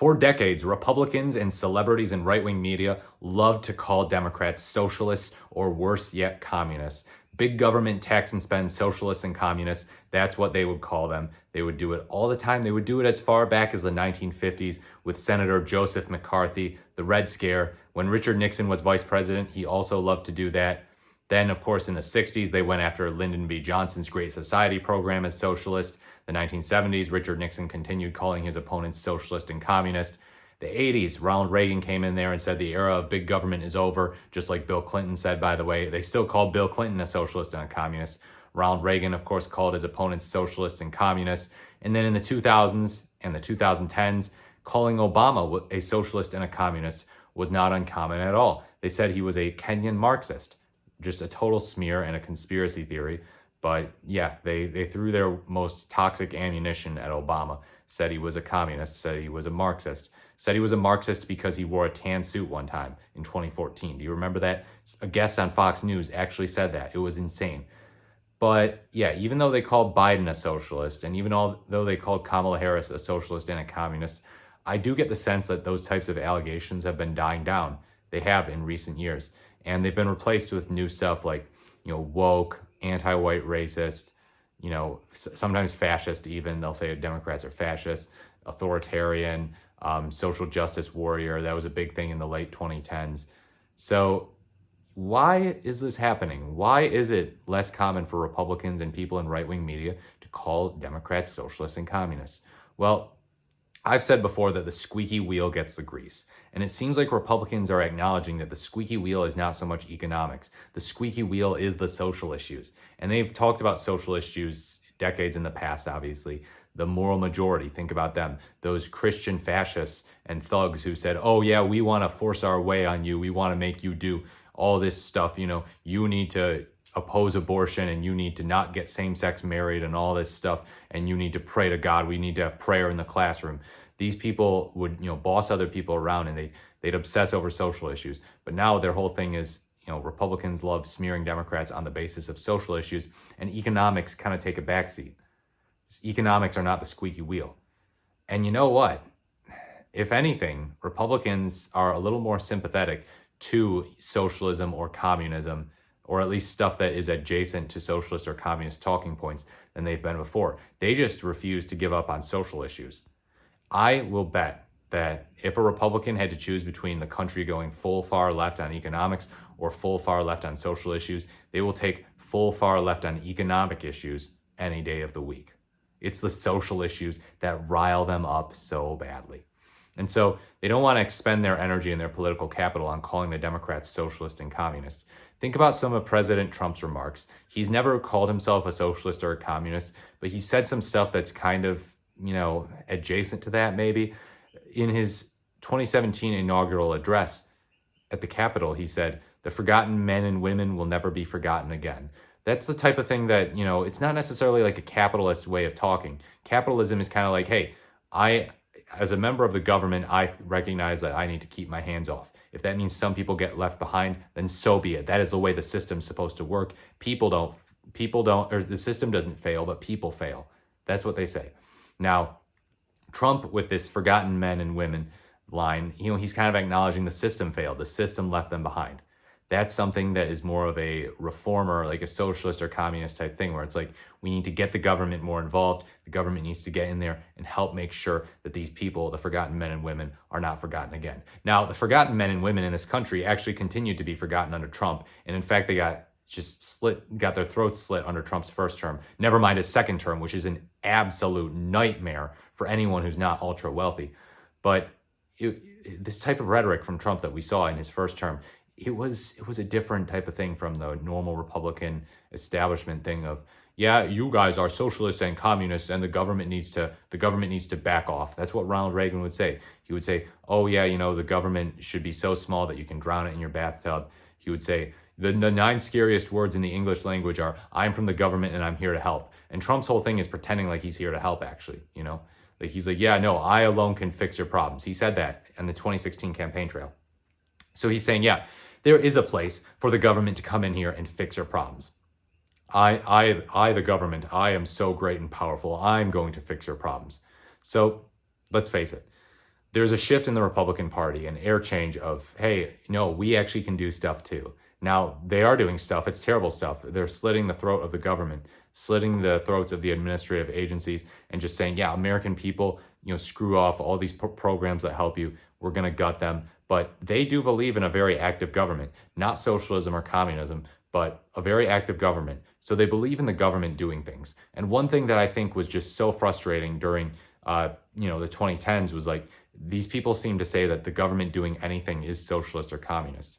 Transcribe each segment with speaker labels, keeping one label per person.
Speaker 1: For decades, Republicans and celebrities and right-wing media loved to call Democrats socialists or worse yet, communists. Big government tax and spend socialists and communists, that's what they would call them. They would do it all the time. They would do it as far back as the 1950s with Senator Joseph McCarthy, the Red Scare. When Richard Nixon was vice president, he also loved to do that. Then, of course, in the 60s, they went after Lyndon B. Johnson's Great Society program as socialist. The 1970s, Richard Nixon continued calling his opponents socialist and communist. The 80s, Ronald Reagan came in there and said the era of big government is over, just like Bill Clinton said, by the way. They still called Bill Clinton a socialist and a communist. Ronald Reagan, of course, called his opponents socialists and communists. And then in the 2000s and the 2010s, calling Obama a socialist and a communist was not uncommon at all. They said he was a Kenyan Marxist, just a total smear and a conspiracy theory. But yeah, they threw their most toxic ammunition at Obama, said he was a communist, said he was a Marxist, said he was a Marxist because he wore a tan suit one time in 2014. Do you remember that? A guest on Fox News actually said that. It was insane. But yeah, even though they called Biden a socialist, and even though they called Kamala Harris a socialist and a communist, I do get the sense that those types of allegations have been dying down. They have in recent years. And they've been replaced with new stuff like, woke, anti-white racist, sometimes fascist even. They'll say Democrats are fascist, authoritarian, social justice warrior. That was a big thing in the late 2010s. So why is this happening? Why is it less common for Republicans and people in right-wing media to call Democrats socialists and communists? Well, I've said before that the squeaky wheel gets the grease. And it seems like Republicans are acknowledging that the squeaky wheel is not so much economics. The squeaky wheel is the social issues. And they've talked about social issues decades in the past, obviously. The moral majority, think about them. Those Christian fascists and thugs who said, oh yeah, we want to force our way on you. We want to make you do all this stuff. You need to oppose abortion and you need to not get same-sex married and all this stuff. And you need to pray to God. We need to have prayer in the classroom. These people would, boss other people around and they'd obsess over social issues. But now their whole thing is, Republicans love smearing Democrats on the basis of social issues, and economics kind of take a backseat. Economics are not the squeaky wheel. And you know what? If anything, Republicans are a little more sympathetic to socialism or communism, or at least stuff that is adjacent to socialist or communist talking points than they've been before. They just refuse to give up on social issues. I will bet that if a Republican had to choose between the country going full far left on economics or full far left on social issues, they will take full far left on economic issues any day of the week. It's the social issues that rile them up so badly. And so they don't want to expend their energy and their political capital on calling the Democrats socialist and communist. Think about some of President Trump's remarks. He's never called himself a socialist or a communist, but he said some stuff that's kind of, adjacent to that maybe. In his 2017 inaugural address at the Capitol, he said, "The forgotten men and women will never be forgotten again." That's the type of thing that, it's not necessarily like a capitalist way of talking. Capitalism is kind of like, hey, as a member of the government, I recognize that I need to keep my hands off. If that means some people get left behind, then so be it. That is the way the system's supposed to work. People don't, or the system doesn't fail, but people fail. That's what they say. Now, Trump, with this forgotten men and women line, he's kind of acknowledging the system failed. The system left them behind. That's something that is more of a reformer, like a socialist or communist type thing, where it's like, we need to get the government more involved. The government needs to get in there and help make sure that these people, the forgotten men and women, are not forgotten again. Now, the forgotten men and women in this country actually continued to be forgotten under Trump. And in fact, they got their throats slit under Trump's first term. Never mind his second term, which is an absolute nightmare for anyone who's not ultra wealthy. But this type of rhetoric from Trump that we saw in his first term, it was a different type of thing from the normal Republican establishment thing of, yeah, you guys are socialists and communists and the government needs to back off. That's what Ronald Reagan would say. He would say, oh yeah, the government should be so small that you can drown it in your bathtub. He would say, the 9 scariest words in the English language are, I'm from the government and I'm here to help. And Trump's whole thing is pretending like he's here to help, actually, Like he's like, yeah, no, I alone can fix your problems. He said that in the 2016 campaign trail. So he's saying, yeah, there is a place for the government to come in here and fix your problems. The government, I am so great and powerful. I'm going to fix your problems. So let's face it. there's a shift in the Republican Party, an air change of, hey, no, we actually can do stuff too. Now, they are doing stuff. It's terrible stuff. They're slitting the throat of the government, slitting the throats of the administrative agencies, and just saying, yeah, American people, screw off all these programs that help you. We're going to gut them. But they do believe in a very active government, not socialism or communism, but a very active government. So they believe in the government doing things. And one thing that I think was just so frustrating during, the 2010s was like, these people seem to say that the government doing anything is socialist or communist.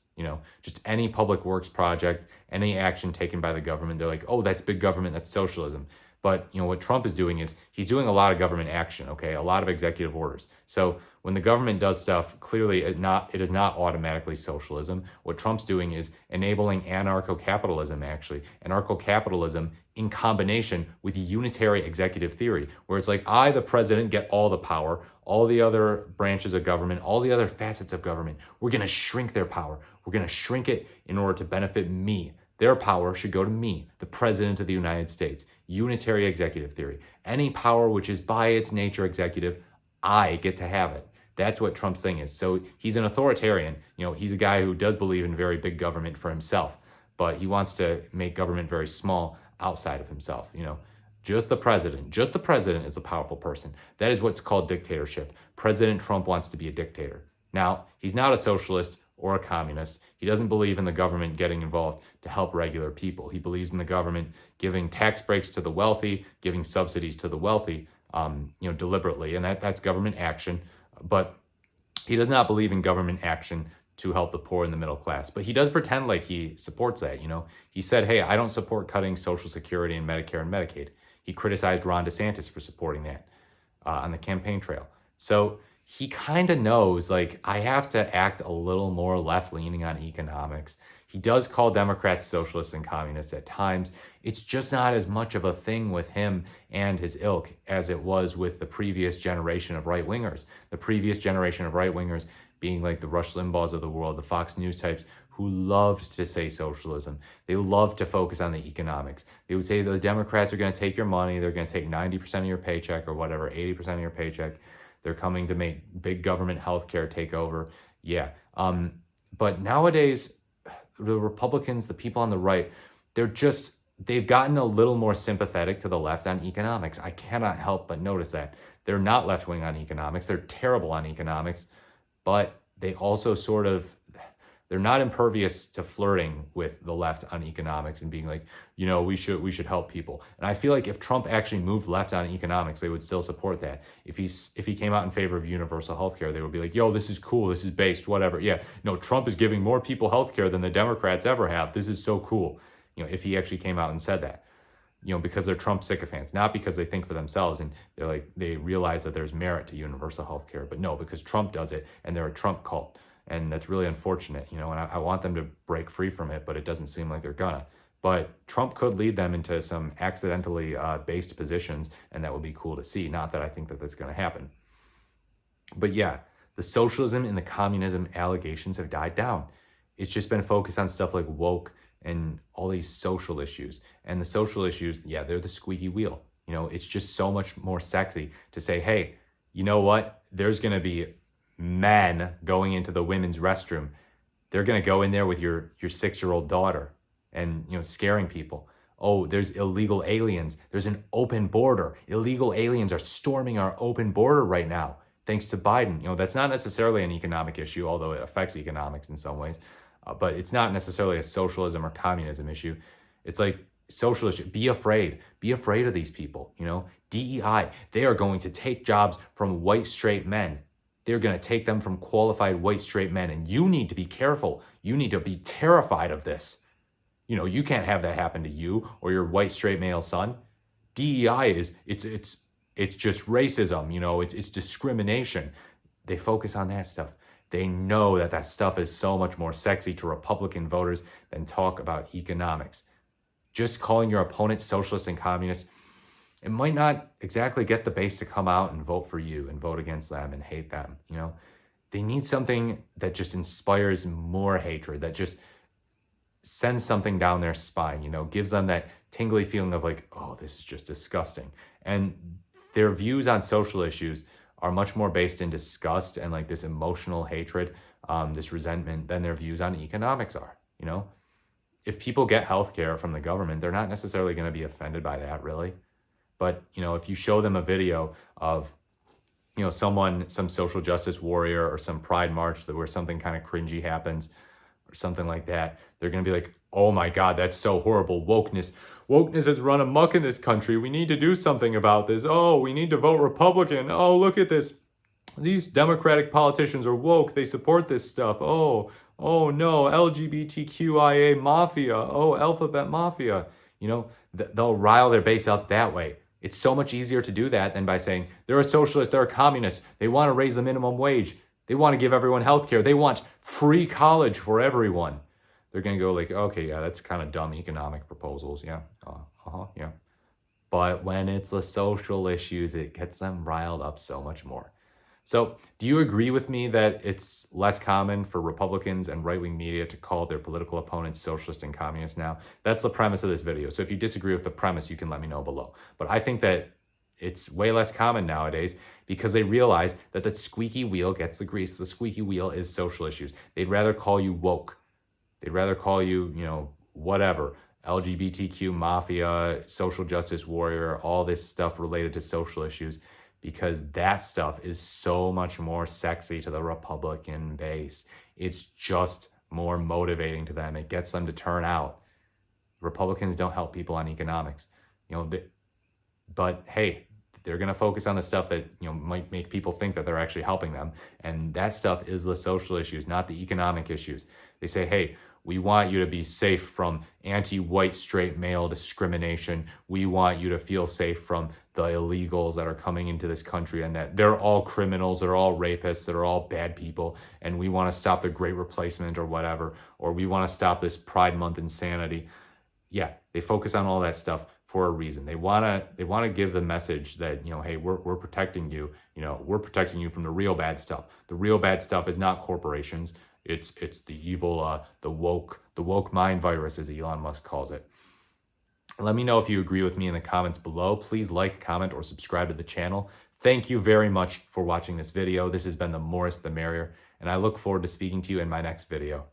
Speaker 1: Just any public works project, any action taken by the government, they're like, oh, that's big government, that's socialism. But what Trump is doing is he's doing a lot of government action, okay, a lot of executive orders. So when the government does stuff, clearly it is not automatically socialism. What Trump's doing is enabling anarcho-capitalism, actually. Anarcho-capitalism in combination with unitary executive theory, where it's like, I, the president, get all the power, all the other branches of government, all the other facets of government, we're going to shrink their power. We're going to shrink it in order to benefit me. Their power should go to me, the president of the United States. Unitary executive theory. Any power which is by its nature executive, I get to have it. That's what Trump's thing is. So he's an authoritarian. He's a guy who does believe in very big government for himself, but he wants to make government very small outside of himself. Just the president is a powerful person. That is what's called dictatorship. President Trump wants to be a dictator. Now, he's not a socialist or a communist. He doesn't believe in the government getting involved to help regular people. He believes in the government giving tax breaks to the wealthy, giving subsidies to the wealthy, deliberately, and that's government action. But he does not believe in government action to help the poor and the middle class. But he does pretend like he supports that. He said, hey, I don't support cutting Social Security and Medicare and Medicaid. He criticized Ron DeSantis for supporting that on the campaign trail. So he kind of knows, like, I have to act a little more left-leaning on economics. He does call Democrats socialists and communists at times. It's just not as much of a thing with him and his ilk as it was with the previous generation of right-wingers. The previous generation of right-wingers being like the Rush Limbaughs of the world, the Fox News types, who loved to say socialism. They loved to focus on the economics. They would say the Democrats are going to take your money, they're going to take 90% of your paycheck or whatever, 80% of your paycheck. They're coming to make big government healthcare take over. Yeah. But nowadays, the Republicans, the people on the right, they've gotten a little more sympathetic to the left on economics. I cannot help but notice that. They're not left-wing on economics. They're terrible on economics, but they also they're not impervious to flirting with the left on economics and being like, we should help people. And I feel like if Trump actually moved left on economics, they would still support that. If he came out in favor of universal healthcare, they would be like, yo, this is cool, this is based, whatever. Yeah, no, Trump is giving more people healthcare than the Democrats ever have. This is so cool. If he actually came out and said that. Because they're Trump sycophants, not because they think for themselves and they realize that there's merit to universal healthcare, but no, because Trump does it and they're a Trump cult. And that's really unfortunate, and I want them to break free from it, but it doesn't seem like they're gonna. But Trump could lead them into some accidentally based positions, and that would be cool to see. Not that I think that that's gonna happen. But yeah, the socialism and the communism allegations have died down. It's just been focused on stuff like woke and all these social issues. And the social issues, yeah, they're the squeaky wheel. It's just so much more sexy to say, hey, you know what? There's gonna be men going into the women's restroom. They're going to go in there with your 6-year-old daughter and scaring people. Oh, there's illegal aliens. There's an open border. Illegal aliens are storming our open border right now thanks to Biden. That's not necessarily an economic issue, although it affects economics in some ways, but it's not necessarily a socialism or communism issue. It's like socialist. Be afraid of these people. DEI, they are going to take jobs from white straight men. They're going to take them from qualified white straight men. And you need to be careful. You need to be terrified of this. You can't have that happen to you or your white straight male son. DEI it's just racism. It's discrimination. They focus on that stuff. They know that stuff is so much more sexy to Republican voters than talk about economics. Just calling your opponent socialist and communist, it might not exactly get the base to come out and vote for you and vote against them and hate them. They need something that just inspires more hatred, that just sends something down their spine, gives them that tingly feeling of like, oh, this is just disgusting. And their views on social issues are much more based in disgust and like this emotional hatred, this resentment than their views on economics are. You know, if people get healthcare from the government, they're not necessarily going to be offended by that, really. But you know, if you show them a video of some social justice warrior or some pride march where something kind of cringy happens or something like that, they're going to be like, oh my God, that's so horrible. Wokeness has run amok in this country. We need to do something about this. Oh, we need to vote Republican. Oh, look at this. These Democratic politicians are woke. They support this stuff. Oh no, LGBTQIA mafia. Oh, alphabet mafia. They'll rile their base up that way. It's so much easier to do that than by saying they're a socialist, they're a communist, they want to raise the minimum wage, they want to give everyone health care, they want free college for everyone. They're going to go like, okay, yeah, that's kind of dumb economic proposals. Yeah, yeah. But when it's the social issues, it gets them riled up so much more. So, do you agree with me that it's less common for Republicans and right-wing media to call their political opponents socialist and communist now? That's the premise of this video. So if you disagree with the premise, you can let me know below. But I think that it's way less common nowadays because they realize that the squeaky wheel gets the grease. The squeaky wheel is social issues. They'd rather call you woke. They'd rather call you, whatever, LGBTQ mafia, social justice warrior, all this stuff related to social issues, because that stuff is so much more sexy to the Republican base. It's just more motivating to them. It gets them to turn out. Republicans don't help people on economics, but hey, they're going to focus on the stuff that might make people think that they're actually helping them, and that stuff is the social issues, not the economic issues. They say, hey, we want you to be safe from anti-white straight male discrimination. We want you to feel safe from the illegals that are coming into this country and that they're all criminals, they're all rapists, they're all bad people, and we want to stop the Great Replacement or whatever, or we want to stop this Pride Month insanity. Yeah, they focus on all that stuff for a reason. They want to give the message that, hey, we're protecting you. We're protecting you from the real bad stuff. The real bad stuff is not corporations. It's the evil, the woke mind virus, as Elon Musk calls it. Let me know if you agree with me in the comments below. Please like, comment, or subscribe to the channel. Thank you very much for watching this video. This has been the More is the Merrier, and I look forward to speaking to you in my next video.